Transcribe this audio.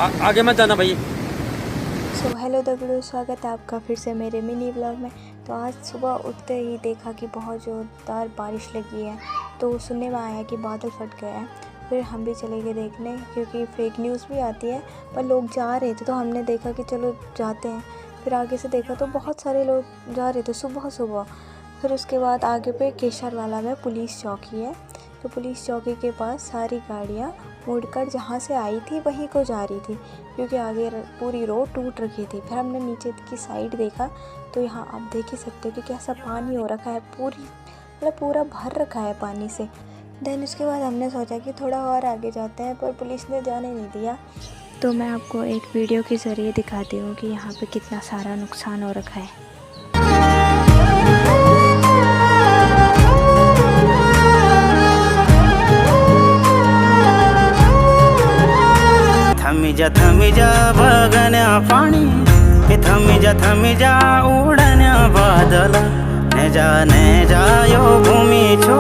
आगे मत जाना भाई। हेलो दगड़ों, स्वागत है आपका फिर से मेरे मिनी व्लॉग में। तो आज सुबह उठते ही देखा कि बहुत ज़ोरदार बारिश लगी है। तो सुनने में आया कि बादल फट गए हैं। फिर हम भी चले गए देखने, क्योंकि फेक न्यूज़ भी आती है, पर लोग जा रहे थे तो हमने देखा कि चलो जाते हैं। फिर आगे से देखा तो बहुत सारे लोग जा रहे थे सुबह सुबह। फिर उसके बाद आगे पे केसरवाला में पुलिस चौकी है। तो पुलिस चौकी के पास सारी गाड़ियाँ मुड़कर जहाँ से आई थी वहीं को जा रही थी, क्योंकि आगे पूरी रोड टूट रखी थी। फिर हमने नीचे की साइड देखा तो यहाँ आप देख ही सकते हो कि कैसा पानी हो रखा है, पूरा भर रखा है पानी से। देन उसके बाद हमने सोचा कि थोड़ा और आगे जाते हैं, पर पुलिस ने जाने नहीं दिया। तो मैं आपको एक वीडियो के ज़रिए दिखाती हूँ कि यहाँ पे कितना सारा नुकसान हो रखा है। थमी जा बगण्या पाणी, थमी जा उडण्या बादल, ने जा यो भूमी छोड